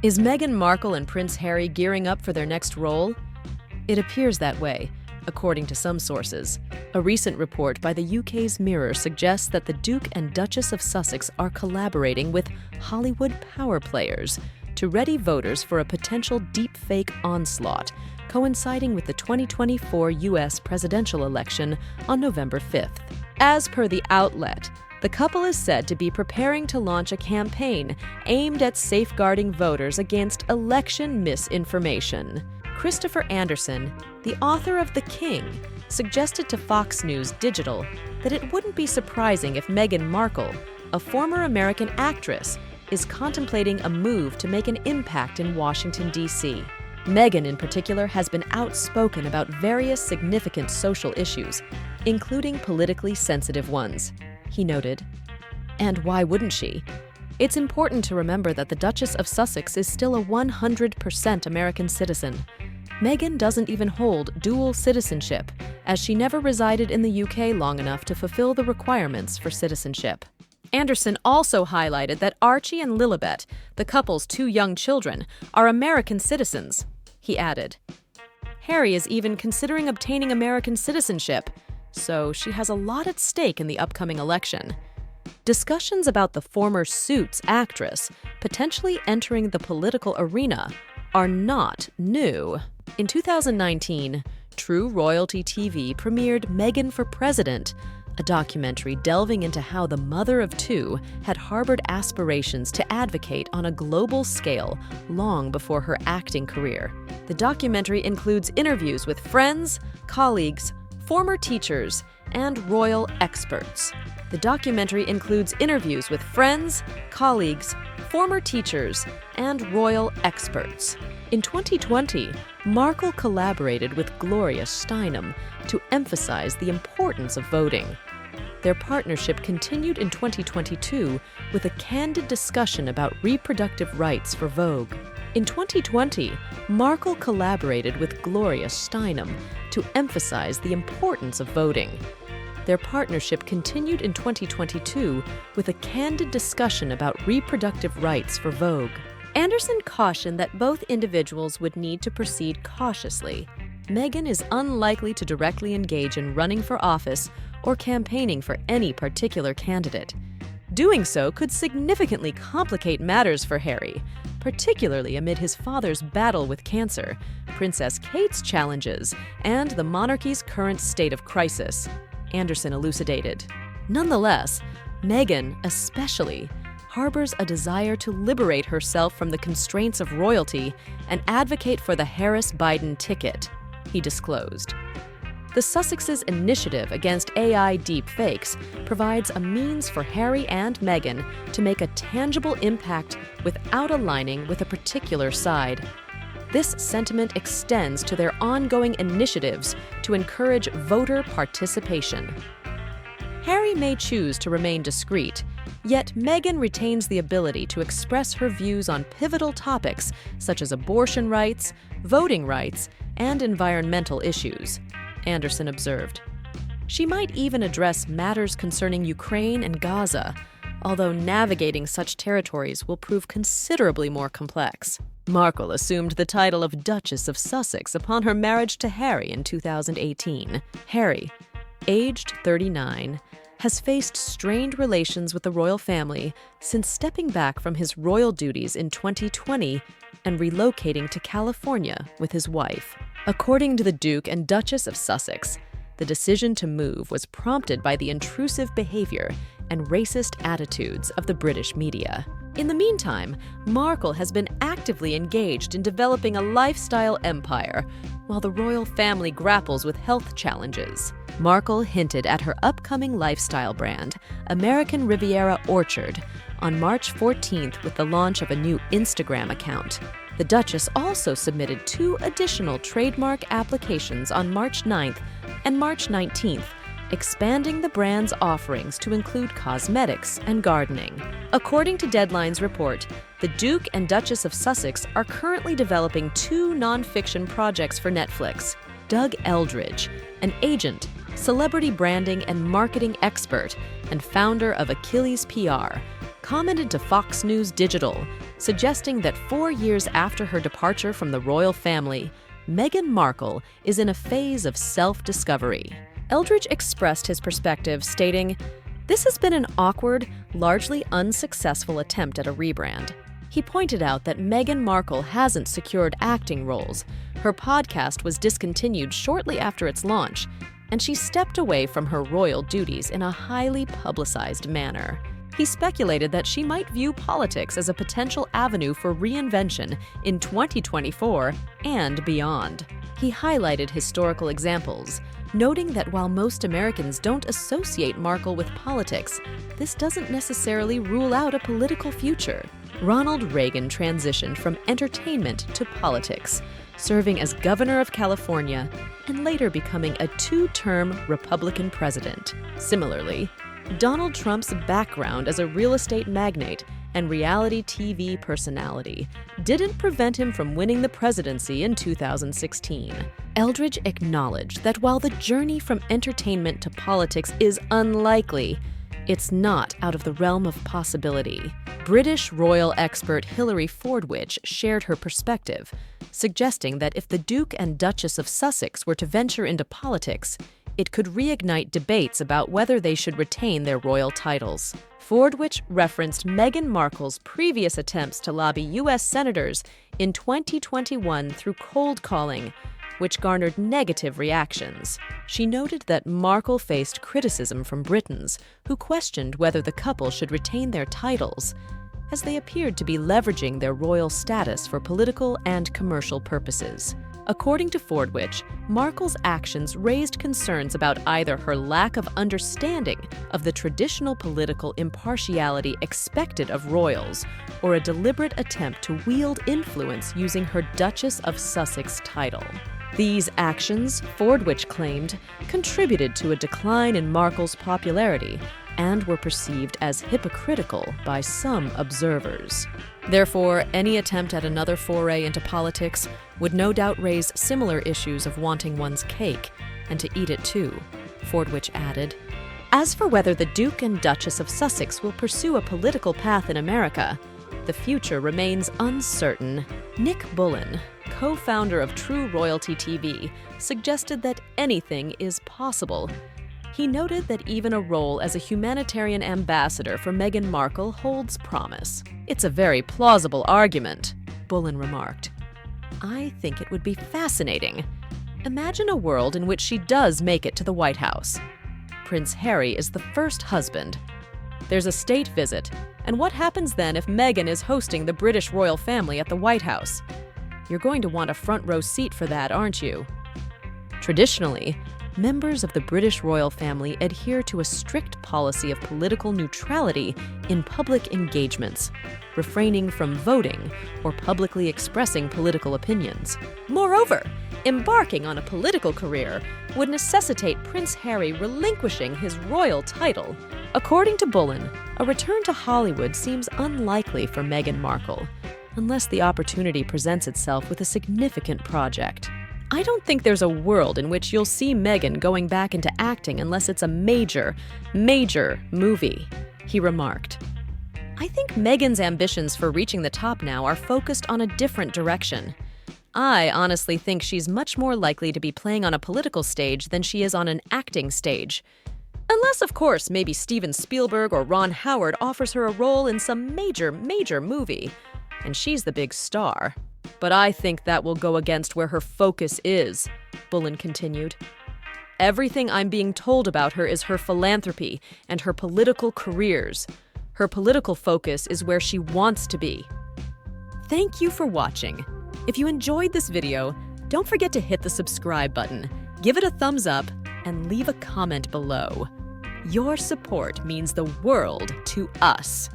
Is Meghan Markle and Prince Harry gearing up for their next role? It appears that way, according to some sources. A recent report by the UK's Mirror suggests that the Duke and Duchess of Sussex are collaborating with Hollywood power players to ready voters for a potential deepfake onslaught, coinciding with the 2024 US presidential election on November 5th. As per the outlet, the couple is said to be preparing to launch a campaign aimed at safeguarding voters against election misinformation. Christopher Anderson, the author of The King, suggested to Fox News Digital that it wouldn't be surprising if Meghan Markle, a former American actress, is contemplating a move to make an impact in Washington, D.C. Meghan, in particular, has been outspoken about various significant social issues, including politically sensitive ones, he noted. And why wouldn't she? It's important to remember that the Duchess of Sussex is still a 100% American citizen. Meghan doesn't even hold dual citizenship, as she never resided in the UK long enough to fulfill the requirements for citizenship. Anderson also highlighted that Archie and Lilibet, the couple's two young children, are American citizens. He added, Harry is even considering obtaining American citizenship, so she has a lot at stake in the upcoming election. Discussions about the former Suits actress potentially entering the political arena are not new. In 2019, True Royalty TV premiered Meghan for President, a documentary delving into how the mother of two had harbored aspirations to advocate on a global scale long before her acting career. The documentary includes interviews with friends, colleagues, former teachers, and royal experts. The documentary includes interviews with friends, colleagues, former teachers, and royal experts. In 2020, Markle collaborated with Gloria Steinem to emphasize the importance of voting. Their partnership continued in 2022 with a candid discussion about reproductive rights for Vogue. In 2020, Markle collaborated with Gloria Steinem to emphasize the importance of voting. Their partnership continued in 2022 with a candid discussion about reproductive rights for Vogue. Anderson cautioned that both individuals would need to proceed cautiously. Meghan is unlikely to directly engage in running for office or campaigning for any particular candidate. Doing so could significantly complicate matters for Harry, particularly amid his father's battle with cancer, Princess Kate's challenges, and the monarchy's current state of crisis, Anderson elucidated. Nonetheless, Meghan, especially, harbors a desire to liberate herself from the constraints of royalty and advocate for the Harris-Biden ticket, he disclosed. The Sussexes' initiative against AI deepfakes provides a means for Harry and Meghan to make a tangible impact without aligning with a particular side. This sentiment extends to their ongoing initiatives to encourage voter participation. Harry may choose to remain discreet, yet Meghan retains the ability to express her views on pivotal topics such as abortion rights, voting rights, and environmental issues, Anderson observed. She might even address matters concerning Ukraine and Gaza, although navigating such territories will prove considerably more complex. Markle assumed the title of Duchess of Sussex upon her marriage to Harry in 2018. Harry, aged 39, has faced strained relations with the royal family since stepping back from his royal duties in 2020 and relocating to California with his wife. According to the Duke and Duchess of Sussex, the decision to move was prompted by the intrusive behavior and racist attitudes of the British media. In the meantime, Markle has been actively engaged in developing a lifestyle empire, while the royal family grapples with health challenges. Markle hinted at her upcoming lifestyle brand, American Riviera Orchard, on March 14th with the launch of a new Instagram account. The Duchess also submitted 2 additional trademark applications on March 9th and March 19th, expanding the brand's offerings to include cosmetics and gardening. According to Deadline's report, the Duke and Duchess of Sussex are currently developing 2 non-fiction projects for Netflix. Doug Eldridge, an agent, celebrity branding and marketing expert, and founder of Achilles PR, commented to Fox News Digital suggesting that 4 years after her departure from the royal family, Meghan Markle is in a phase of self-discovery. Eldridge expressed his perspective, stating, "This has been an awkward, largely unsuccessful attempt at a rebrand." He pointed out that Meghan Markle hasn't secured acting roles. Her podcast was discontinued shortly after its launch, and she stepped away from her royal duties in a highly publicized manner. He speculated that she might view politics as a potential avenue for reinvention in 2024 and beyond. He highlighted historical examples, noting that while most Americans don't associate Markle with politics, this doesn't necessarily rule out a political future. Ronald Reagan transitioned from entertainment to politics, serving as governor of California and later becoming a 2-term Republican president. Similarly, Donald Trump's background as a real estate magnate and reality TV personality didn't prevent him from winning the presidency in 2016. Eldridge acknowledged that while the journey from entertainment to politics is unlikely, it's not out of the realm of possibility. British royal expert Hilary Fordwich shared her perspective, suggesting that if the Duke and Duchess of Sussex were to venture into politics, it could reignite debates about whether they should retain their royal titles. Fordwich referenced Meghan Markle's previous attempts to lobby U.S. senators in 2021 through cold calling, which garnered negative reactions. She noted that Markle faced criticism from Britons, who questioned whether the couple should retain their titles, as they appeared to be leveraging their royal status for political and commercial purposes. According to Fordwich, Markle's actions raised concerns about either her lack of understanding of the traditional political impartiality expected of royals or a deliberate attempt to wield influence using her Duchess of Sussex title. These actions, Fordwich claimed, contributed to a decline in Markle's popularity and were perceived as hypocritical by some observers. Therefore, any attempt at another foray into politics would no doubt raise similar issues of wanting one's cake and to eat it too, Fordwich added. As for whether the Duke and Duchess of Sussex will pursue a political path in America, the future remains uncertain. Nick Bullen, co-founder of True Royalty TV, suggested that anything is possible. He noted that even a role as a humanitarian ambassador for Meghan Markle holds promise. "It's a very plausible argument," Bullen remarked. "I think it would be fascinating. Imagine a world in which she does make it to the White House. Prince Harry is the first husband. There's a state visit, and what happens then if Meghan is hosting the British royal family at the White House? You're going to want a front-row seat for that, aren't you?" Traditionally, members of the British royal family adhere to a strict policy of political neutrality in public engagements, refraining from voting or publicly expressing political opinions. Moreover, embarking on a political career would necessitate Prince Harry relinquishing his royal title. According to Bullen, a return to Hollywood seems unlikely for Meghan Markle, unless the opportunity presents itself with a significant project. "I don't think there's a world in which you'll see Meghan going back into acting unless it's a major movie," he remarked. "I think Meghan's ambitions for reaching the top now are focused on a different direction. I honestly think she's much more likely to be playing on a political stage than she is on an acting stage. Unless, of course, maybe Steven Spielberg or Ron Howard offers her a role in some major movie, and she's the big star. But I think that will go against where her focus is," Bullen continued. "Everything I'm being told about her is her philanthropy and her political careers. Her political focus is where she wants to be." Thank you for watching. If you enjoyed this video, don't forget to hit the subscribe button, give it a thumbs up, and leave a comment below. Your support means the world to us.